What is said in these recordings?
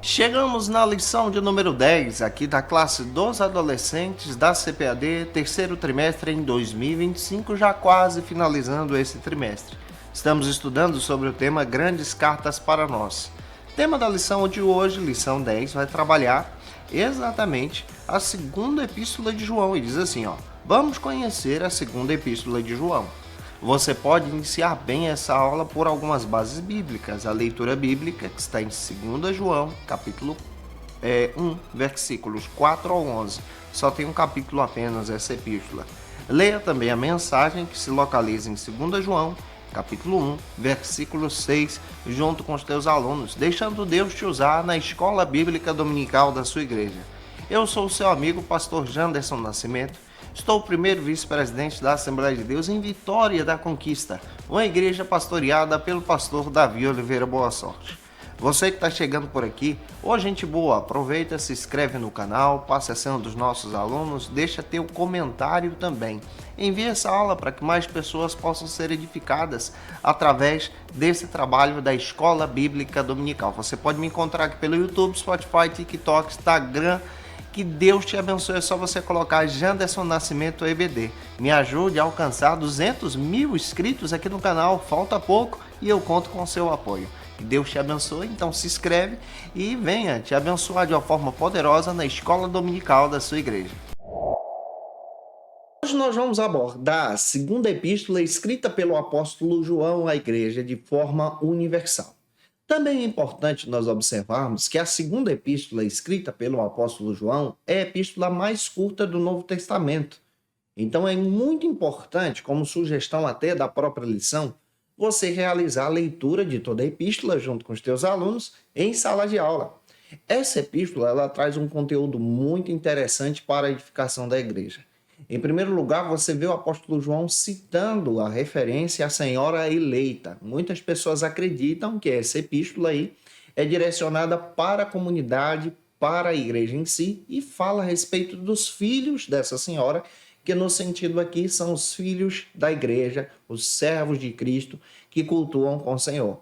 Chegamos na lição de número 10, aqui da classe dos adolescentes da CPAD, terceiro trimestre em 2025, já quase finalizando esse trimestre. Estamos estudando sobre o tema Grandes Cartas para Nós. O tema da lição de hoje, lição 10, vai trabalhar exatamente a segunda epístola de João, e diz assim, vamos conhecer a segunda epístola de João. Você pode iniciar bem essa aula por algumas bases bíblicas. A leitura bíblica, que está em 2 João, capítulo 1, versículos 4 ao 11. Só tem um capítulo apenas essa epístola. Leia também a mensagem, que se localiza em 2 João, capítulo 1, versículo 6, junto com os teus alunos, deixando Deus te usar na escola bíblica dominical da sua igreja. Eu sou o seu amigo, pastor Janderson Nascimento. Estou o primeiro vice-presidente da Assembleia de Deus em Vitória da Conquista, uma igreja pastoreada pelo pastor Davi Oliveira Boa Sorte. Você que está chegando por aqui, ô gente boa, aproveita, se inscreve no canal, passe a ser um dos nossos alunos, deixa teu comentário também. Envie essa aula para que mais pessoas possam ser edificadas através desse trabalho da Escola Bíblica Dominical. Você pode me encontrar aqui pelo YouTube, Spotify, TikTok, Instagram. Que Deus te abençoe, é só você colocar Janderson Nascimento EBD. Me ajude a alcançar 200 mil inscritos aqui no canal, falta pouco e eu conto com o seu apoio. Que Deus te abençoe, então se inscreve e venha te abençoar de uma forma poderosa na escola dominical da sua igreja. Hoje nós vamos abordar a segunda epístola escrita pelo apóstolo João à igreja de forma universal. Também é importante nós observarmos que a segunda epístola escrita pelo apóstolo João é a epístola mais curta do Novo Testamento. Então é muito importante, como sugestão até da própria lição, você realizar a leitura de toda a epístola junto com os teus alunos em sala de aula. Essa epístola ela traz um conteúdo muito interessante para a edificação da igreja. Em primeiro lugar, você vê o apóstolo João citando a referência à Senhora eleita. Muitas pessoas acreditam que essa epístola aí é direcionada para a comunidade, para a igreja em si, e fala a respeito dos filhos dessa senhora, que no sentido aqui são os filhos da igreja, os servos de Cristo que cultuam com o Senhor.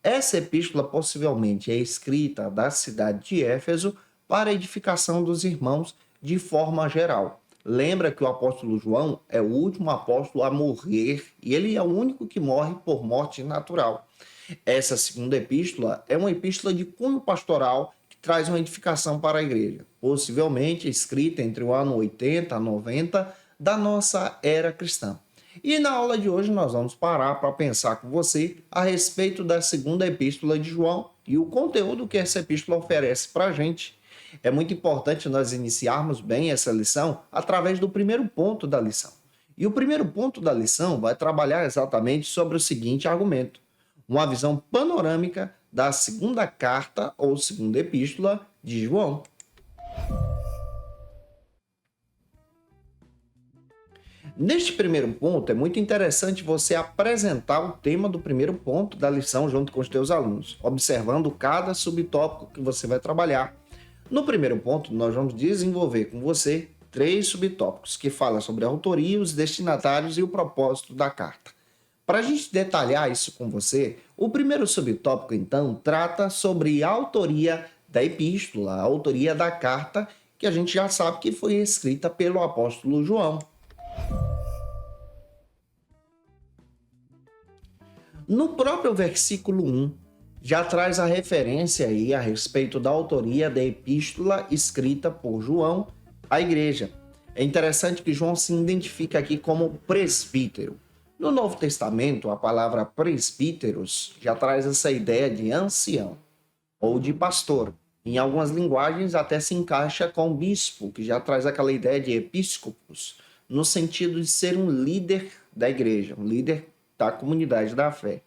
Essa epístola possivelmente é escrita da cidade de Éfeso para a edificação dos irmãos de forma geral. Lembra que o apóstolo João é o último apóstolo a morrer e ele é o único que morre por morte natural. Essa segunda epístola é uma epístola de cunho pastoral que traz uma edificação para a igreja, possivelmente escrita entre o ano 80 a 90 da nossa era cristã. E na aula de hoje nós vamos parar para pensar com você a respeito da segunda epístola de João e o conteúdo que essa epístola oferece para a gente. É muito importante nós iniciarmos bem essa lição através do primeiro ponto da lição. E o primeiro ponto da lição vai trabalhar exatamente sobre o seguinte argumento: uma visão panorâmica da segunda carta ou segunda epístola de João. Neste primeiro ponto, é muito interessante você apresentar o tema do primeiro ponto da lição junto com os teus alunos, observando cada subtópico que você vai trabalhar. No primeiro ponto, nós vamos desenvolver com você 3 subtópicos que falam sobre a autoria, os destinatários e o propósito da carta. Para a gente detalhar isso com você, o primeiro subtópico, então, trata sobre a autoria da epístola, a autoria da carta, que a gente já sabe que foi escrita pelo apóstolo João. No próprio versículo 1, já traz a referência aí a respeito da autoria da epístola escrita por João à igreja. É interessante que João se identifica aqui como presbítero. No Novo Testamento, a palavra presbíteros já traz essa ideia de ancião ou de pastor. Em algumas linguagens até se encaixa com bispo, que já traz aquela ideia de episcopos, no sentido de ser um líder da igreja, um líder da comunidade da fé.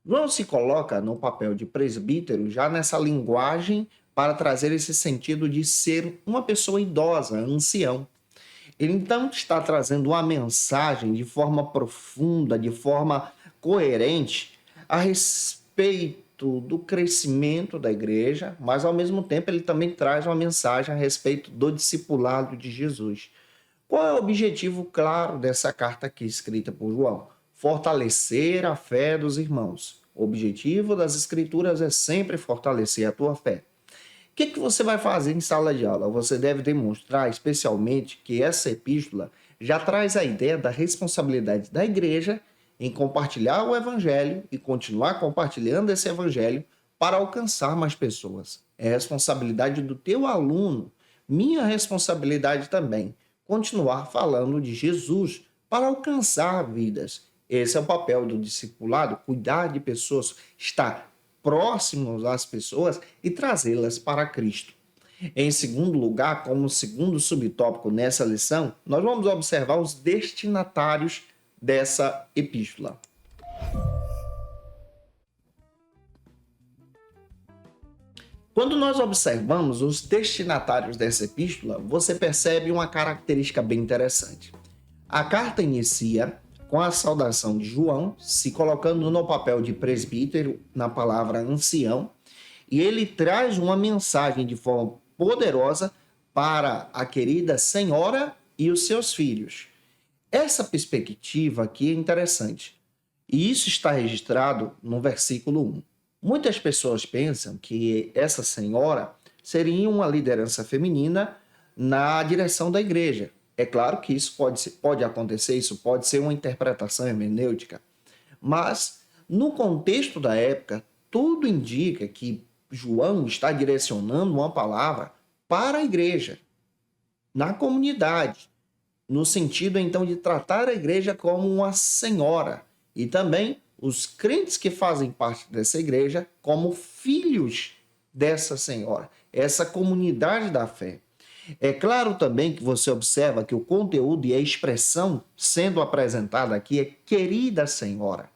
João se coloca no papel de presbítero já nessa linguagem para trazer esse sentido de ser uma pessoa idosa, ancião. Ele então está trazendo uma mensagem de forma profunda, de forma coerente, a respeito do crescimento da igreja, mas ao mesmo tempo ele também traz uma mensagem a respeito do discipulado de Jesus. Qual é o objetivo claro dessa carta aqui escrita por João? Fortalecer a fé dos irmãos. O objetivo das escrituras é sempre fortalecer a tua fé. que você vai fazer em sala de aula? Você deve demonstrar, especialmente, que essa epístola já traz a ideia da responsabilidade da igreja em compartilhar o evangelho e continuar compartilhando esse evangelho para alcançar mais pessoas. É responsabilidade do teu aluno, minha responsabilidade também, continuar falando de Jesus para alcançar vidas. Esse é o papel do discipulado, cuidar de pessoas, estar próximos às pessoas e trazê-las para Cristo. Em segundo lugar, como segundo subtópico nessa lição, nós vamos observar os destinatários dessa epístola. Quando nós observamos os destinatários dessa epístola, você percebe uma característica bem interessante. A carta inicia com a saudação de João, se colocando no papel de presbítero, na palavra ancião, e ele traz uma mensagem de forma poderosa para a querida senhora e os seus filhos. Essa perspectiva aqui é interessante, e isso está registrado no versículo 1. Muitas pessoas pensam que essa senhora seria uma liderança feminina na direção da igreja. É claro que isso pode acontecer, isso pode ser uma interpretação hermenêutica, mas no contexto da época, tudo indica que João está direcionando uma palavra para a igreja, na comunidade, no sentido então de tratar a igreja como uma senhora e também os crentes que fazem parte dessa igreja como filhos dessa senhora, essa comunidade da fé. É claro também que você observa que o conteúdo e a expressão sendo apresentada aqui é querida senhora.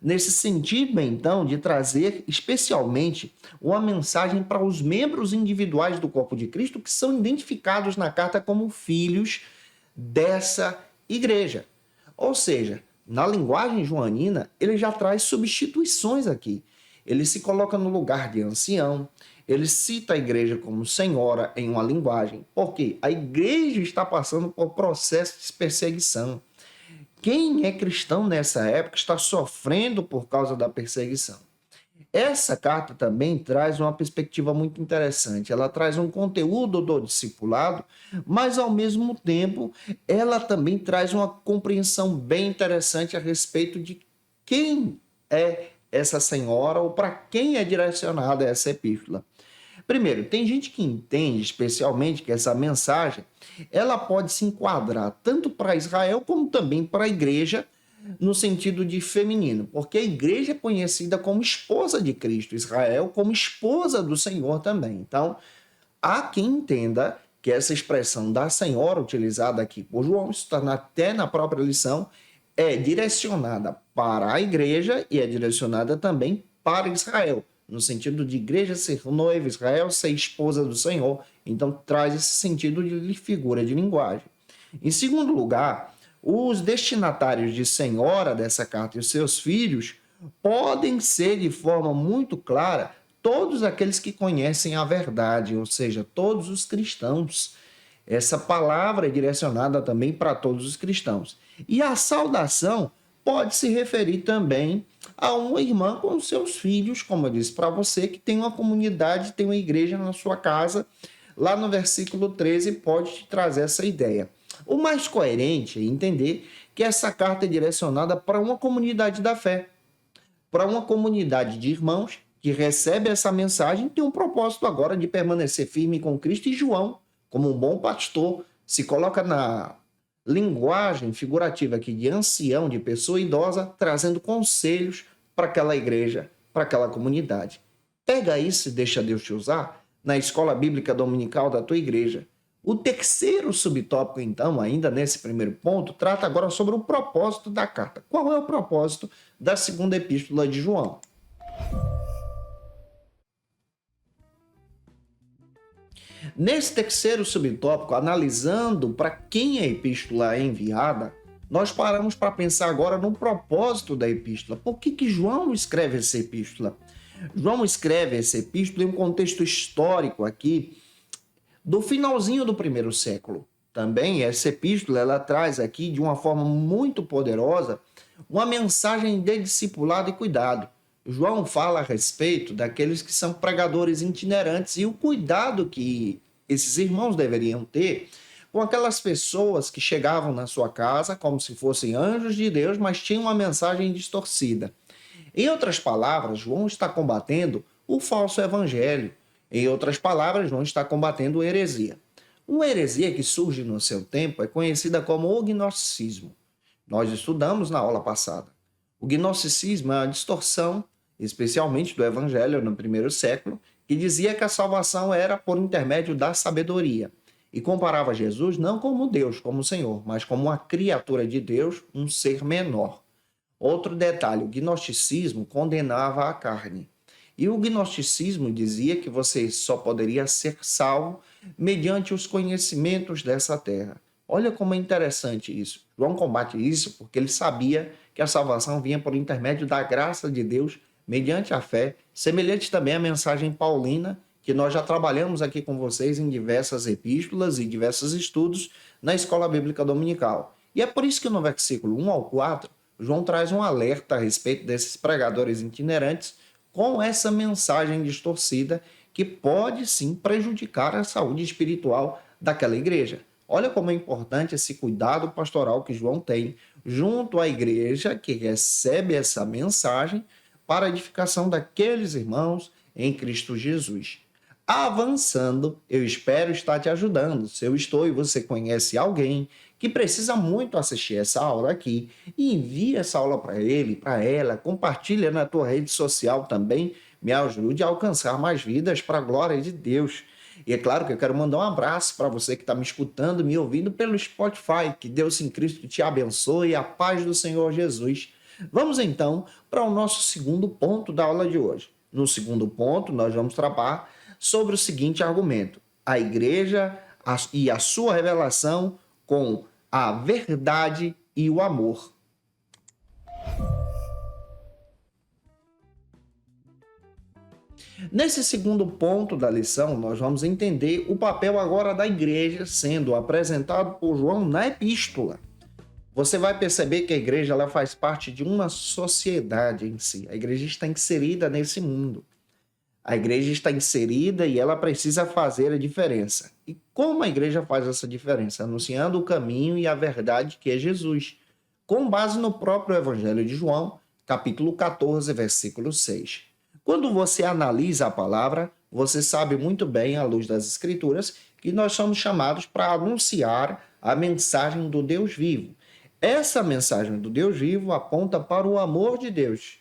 Nesse sentido, então, de trazer especialmente uma mensagem para os membros individuais do corpo de Cristo que são identificados na carta como filhos dessa igreja. Ou seja, na linguagem joanina, ele já traz substituições aqui. Ele se coloca no lugar de ancião, ele cita a igreja como senhora em uma linguagem, porque a igreja está passando por processo de perseguição. Quem é cristão nessa época está sofrendo por causa da perseguição. Essa carta também traz uma perspectiva muito interessante. Ela traz um conteúdo do discipulado, mas ao mesmo tempo ela também traz uma compreensão bem interessante a respeito de quem é essa senhora ou para quem é direcionada essa epístola. Primeiro, tem gente que entende especialmente que essa mensagem ela pode se enquadrar tanto para Israel como também para a igreja no sentido de feminino, porque a igreja é conhecida como esposa de Cristo, Israel como esposa do Senhor também. Então, há quem entenda que essa expressão da senhora utilizada aqui por João, isso está até na própria lição, é direcionada para a igreja e é direcionada também para Israel, no sentido de igreja ser noiva, Israel ser esposa do Senhor. Então, traz esse sentido de figura de linguagem. Em segundo lugar, os destinatários de senhora dessa carta e os seus filhos podem ser, de forma muito clara, todos aqueles que conhecem a verdade, ou seja, todos os cristãos. Essa palavra é direcionada também para todos os cristãos. E a saudação pode se referir também a uma irmã com seus filhos, como eu disse para você, que tem uma comunidade, tem uma igreja na sua casa. Lá no versículo 13 pode te trazer essa ideia. O mais coerente é entender que essa carta é direcionada para uma comunidade da fé, para uma comunidade de irmãos que recebe essa mensagem e tem um propósito agora de permanecer firme com Cristo. E João, como um bom pastor, se coloca na linguagem figurativa aqui de ancião, de pessoa idosa, trazendo conselhos para aquela igreja, para aquela comunidade. Pega isso e deixa Deus te usar na escola bíblica dominical da tua igreja. O terceiro subtópico, então, ainda nesse primeiro ponto, trata agora sobre o propósito da carta. Qual é o propósito da segunda epístola de João? Nesse terceiro subtópico, analisando para quem a epístola é enviada, nós paramos para pensar agora no propósito da epístola. Por que João escreve essa epístola? João escreve essa epístola em um contexto histórico aqui, do finalzinho do primeiro século. Também essa epístola ela traz aqui de uma forma muito poderosa uma mensagem de discipulado e cuidado. João fala a respeito daqueles que são pregadores itinerantes e o cuidado que esses irmãos deveriam ter com aquelas pessoas que chegavam na sua casa como se fossem anjos de Deus, mas tinham uma mensagem distorcida. Em outras palavras, João está combatendo o falso evangelho. Em outras palavras, João está combatendo a heresia. Uma heresia que surge no seu tempo é conhecida como o gnosticismo. Nós estudamos na aula passada. O gnosticismo é uma distorção, especialmente do evangelho no primeiro século, que dizia que a salvação era por intermédio da sabedoria e comparava Jesus não como Deus, como Senhor, mas como uma criatura de Deus, um ser menor. Outro detalhe, o gnosticismo condenava a carne. E o gnosticismo dizia que você só poderia ser salvo mediante os conhecimentos dessa terra. Olha como é interessante isso. João combate isso porque ele sabia que a salvação vinha por intermédio da graça de Deus, mediante a fé, semelhante também à mensagem paulina, que nós já trabalhamos aqui com vocês em diversas epístolas e diversos estudos na Escola Bíblica Dominical. E é por isso que no versículo 1 ao 4, João traz um alerta a respeito desses pregadores itinerantes com essa mensagem distorcida que pode sim prejudicar a saúde espiritual daquela igreja. Olha como é importante esse cuidado pastoral que João tem junto à igreja que recebe essa mensagem para a edificação daqueles irmãos em Cristo Jesus. Avançando, eu espero estar te ajudando. Se eu estou e você conhece alguém que precisa muito assistir essa aula aqui, envie essa aula para ele, para ela, compartilha na tua rede social também, me ajude a alcançar mais vidas para a glória de Deus. E é claro que eu quero mandar um abraço para você que está me escutando, me ouvindo pelo Spotify. Que Deus em Cristo te abençoe e a paz do Senhor Jesus. Vamos então para o nosso segundo ponto da aula de hoje. No segundo ponto, nós vamos tratar sobre o seguinte argumento: a igreja e a sua revelação com a verdade e o amor. Nesse segundo ponto da lição, nós vamos entender o papel agora da igreja sendo apresentado por João na epístola. Você vai perceber que a igreja ela faz parte de uma sociedade em si. A igreja está inserida nesse mundo. A igreja está inserida e ela precisa fazer a diferença. E como a igreja faz essa diferença? Anunciando o caminho e a verdade que é Jesus, com base no próprio Evangelho de João, capítulo 14, versículo 6. Quando você analisa a palavra, você sabe muito bem, à luz das Escrituras, que nós somos chamados para anunciar a mensagem do Deus vivo. Essa mensagem do Deus vivo aponta para o amor de Deus.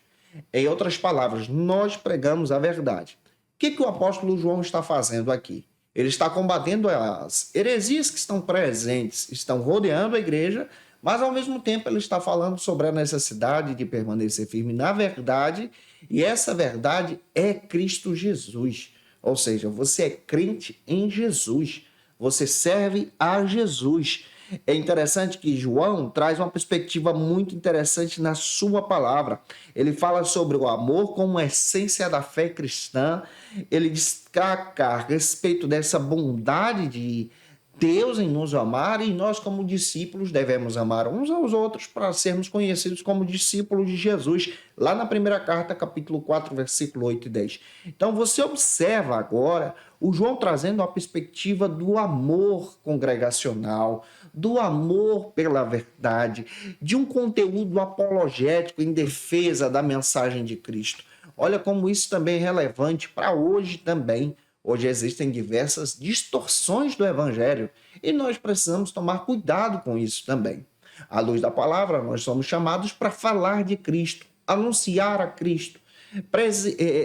Em outras palavras, nós pregamos a verdade. O que o apóstolo João está fazendo aqui? Ele está combatendo as heresias que estão presentes, estão rodeando a igreja, mas ao mesmo tempo ele está falando sobre a necessidade de permanecer firme na verdade, e essa verdade é Cristo Jesus. Ou seja, você é crente em Jesus, você serve a Jesus. É interessante que João traz uma perspectiva muito interessante na sua palavra. Ele fala sobre o amor como essência da fé cristã. Ele destaca a respeito dessa bondade de Deus em nos amar, e nós como discípulos devemos amar uns aos outros para sermos conhecidos como discípulos de Jesus, lá na primeira carta, capítulo 4, versículo 8 e 10. Então você observa agora o João trazendo a perspectiva do amor congregacional, do amor pela verdade, de um conteúdo apologético em defesa da mensagem de Cristo. Olha como isso também é relevante para hoje também. Hoje existem diversas distorções do evangelho e nós precisamos tomar cuidado com isso também. À luz da palavra, nós somos chamados para falar de Cristo, anunciar a Cristo,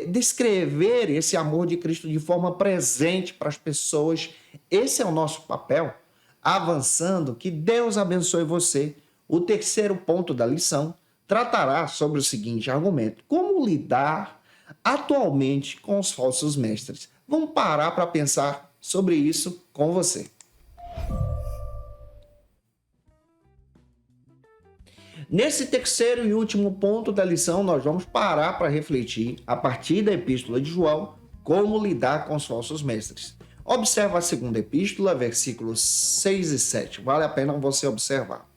descrever esse amor de Cristo de forma presente para as pessoas. Esse é o nosso papel. Avançando, que Deus abençoe você. O terceiro ponto da lição tratará sobre o seguinte argumento: como lidar atualmente com os falsos mestres. Vamos parar para pensar sobre isso com você. Nesse terceiro e último ponto da lição, nós vamos parar para refletir, a partir da epístola de João, como lidar com os falsos mestres. Observa a segunda epístola, versículos 6 e 7. Vale a pena você observar.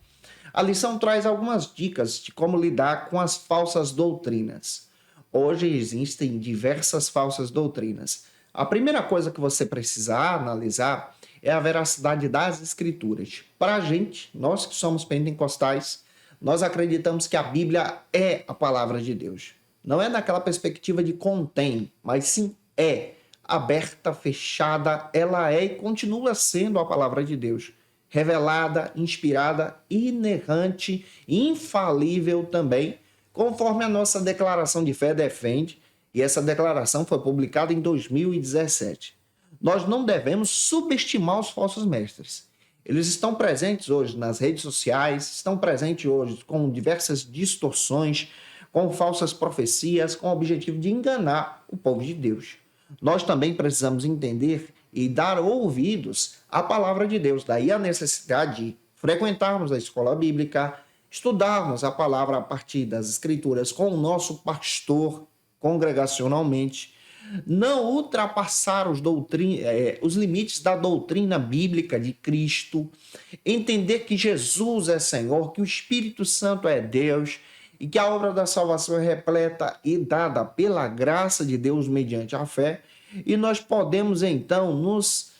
A lição traz algumas dicas de como lidar com as falsas doutrinas. Hoje existem diversas falsas doutrinas. A primeira coisa que você precisa analisar é a veracidade das escrituras. Para a gente, nós que somos pentecostais, nós acreditamos que a Bíblia é a palavra de Deus. Não é naquela perspectiva de contém, mas sim é aberta, fechada, ela é e continua sendo a palavra de Deus. Revelada, inspirada, inerrante, infalível também, conforme a nossa declaração de fé defende, e essa declaração foi publicada em 2017. Nós não devemos subestimar os falsos mestres. Eles estão presentes hoje nas redes sociais, estão presentes hoje com diversas distorções, com falsas profecias, com o objetivo de enganar o povo de Deus. Nós também precisamos entender e dar ouvidos à palavra de Deus. Daí a necessidade de frequentarmos a escola bíblica, estudarmos a palavra a partir das escrituras com o nosso pastor congregacionalmente, não ultrapassar os limites da doutrina bíblica de Cristo, entender que Jesus é Senhor, que o Espírito Santo é Deus e que a obra da salvação é repleta e dada pela graça de Deus mediante a fé, e nós podemos então nos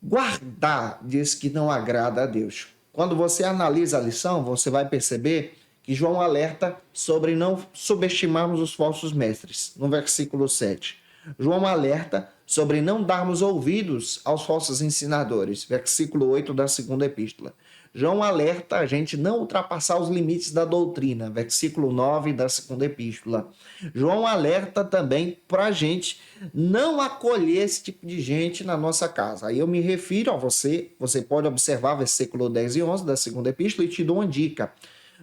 guardar disso que não agrada a Deus. Quando você analisa a lição, você vai perceber que João alerta sobre não subestimarmos os falsos mestres, no versículo 7. João alerta sobre não darmos ouvidos aos falsos ensinadores, versículo 8 da segunda epístola. João alerta a gente não ultrapassar os limites da doutrina, versículo 9 da segunda epístola. João alerta também para a gente não acolher esse tipo de gente na nossa casa. Aí eu me refiro a você pode observar versículo 10 e 11 da segunda epístola e te dou uma dica.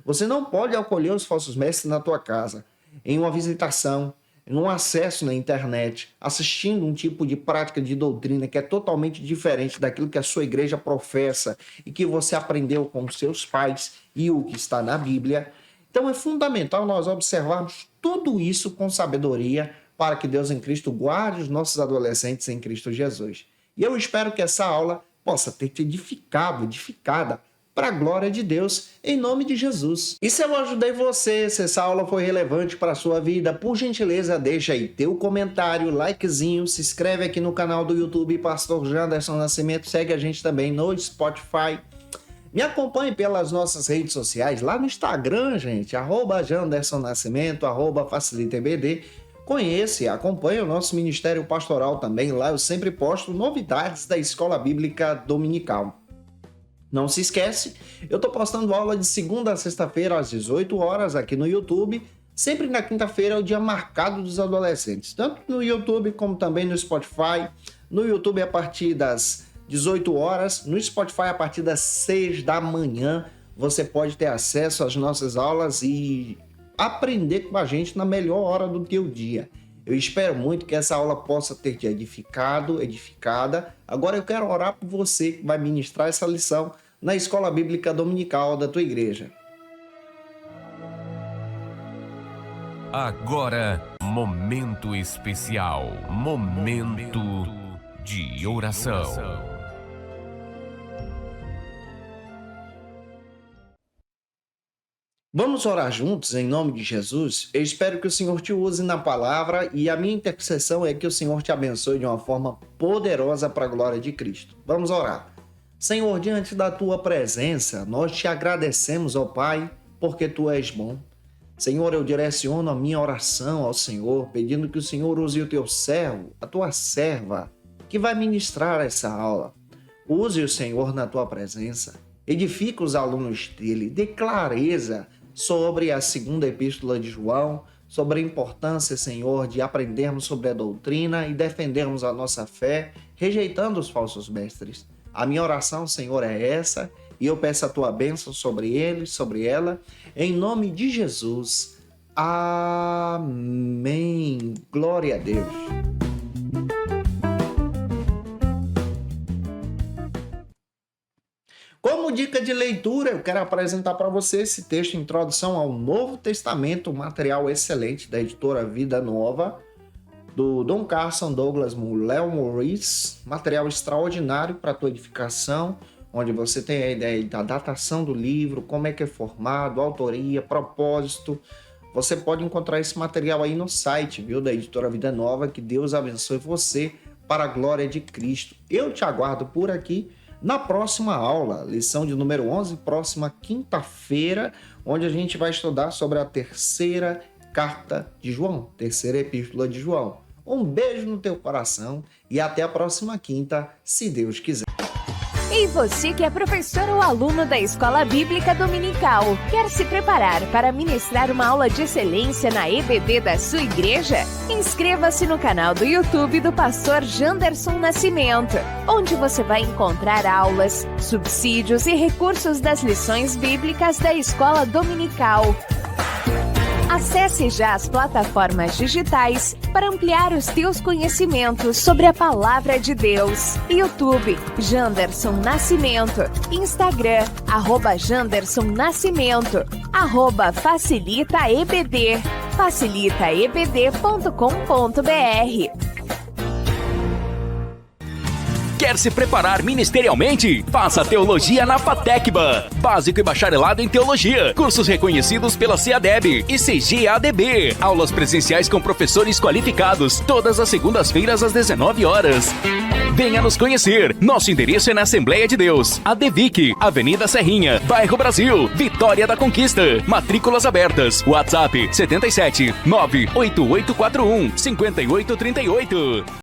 Você não pode acolher os falsos mestres na tua casa, em uma visitação, em um acesso na internet, assistindo um tipo de prática de doutrina que é totalmente diferente daquilo que a sua igreja professa e que você aprendeu com os seus pais e o que está na Bíblia. Então é fundamental nós observarmos tudo isso com sabedoria para que Deus em Cristo guarde os nossos adolescentes em Cristo Jesus. E eu espero que essa aula possa ter te edificada, para a glória de Deus, em nome de Jesus. E se eu ajudei você, se essa aula foi relevante para a sua vida, por gentileza, deixa aí teu comentário, likezinho, se inscreve aqui no canal do YouTube Pastor Janderson Nascimento, segue a gente também no Spotify. Me acompanhe pelas nossas redes sociais, lá no Instagram, gente, @Janderson Nascimento, @FacilitaEBD. Conheça e acompanhe o nosso Ministério Pastoral também, lá eu sempre posto novidades da Escola Bíblica Dominical. Não se esquece, eu estou postando aula de segunda a sexta-feira às 18 horas aqui no YouTube. Sempre na quinta-feira é o dia marcado dos adolescentes, tanto no YouTube como também no Spotify. No YouTube a partir das 18 horas, no Spotify a partir das 6 da manhã. Você pode ter acesso às nossas aulas e aprender com a gente na melhor hora do teu dia. Eu espero muito que essa aula possa ter te edificada. Agora eu quero orar por você que vai ministrar essa lição na Escola Bíblica Dominical da tua igreja. Agora, momento especial, momento de oração. Vamos orar juntos em nome de Jesus? Eu espero que o Senhor te use na palavra e a minha intercessão é que o Senhor te abençoe de uma forma poderosa para a glória de Cristo. Vamos orar. Senhor, diante da tua presença, nós te agradecemos, ó Pai, porque tu és bom. Senhor, eu direciono a minha oração ao Senhor, pedindo que o Senhor use o teu servo, a tua serva, que vai ministrar essa aula. Use o Senhor na tua presença, edifica os alunos dele, dê clareza sobre a segunda epístola de João, sobre a importância, Senhor, de aprendermos sobre a doutrina e defendermos a nossa fé, rejeitando os falsos mestres. A minha oração, Senhor, é essa, e eu peço a tua bênção sobre ele, sobre ela, em nome de Jesus. Amém. Glória a Deus. Como dica de leitura, eu quero apresentar para você esse texto, Introdução ao Novo Testamento, um material excelente da editora Vida Nova, do Don Carson Douglas Léo Morris, material extraordinário para a tua edificação, onde você tem a ideia da datação do livro, como é que é formado, autoria, propósito, Você pode encontrar esse material aí no site, viu, da Editora Vida Nova. Que Deus abençoe você para a glória de Cristo. Eu te aguardo por aqui na próxima aula, lição de número 11, próxima quinta-feira, onde a gente vai estudar sobre a terceira carta de João, terceira epístola de João. Um beijo no teu coração e até a próxima quinta, se Deus quiser. E você que é professor ou aluno da Escola Bíblica Dominical, quer se preparar para ministrar uma aula de excelência na EBD da sua igreja? Inscreva-se no canal do YouTube do pastor Janderson Nascimento, onde você vai encontrar aulas, subsídios e recursos das lições bíblicas da Escola Dominical. Acesse já as plataformas digitais para ampliar os teus conhecimentos sobre a Palavra de Deus. YouTube, Janderson Nascimento. Instagram, @Janderson Nascimento. @FacilitaEBD. facilitaebd.com.br. Quer se preparar ministerialmente? Faça Teologia na FATECBA. Básico e bacharelado em Teologia. Cursos reconhecidos pela CEADEB e CGADB. Aulas presenciais com professores qualificados. Todas as segundas-feiras às 19 horas. Venha nos conhecer. Nosso endereço é na Assembleia de Deus. ADVIC, Avenida Serrinha, Bairro Brasil, Vitória da Conquista. Matrículas abertas. WhatsApp 77 98841 5838.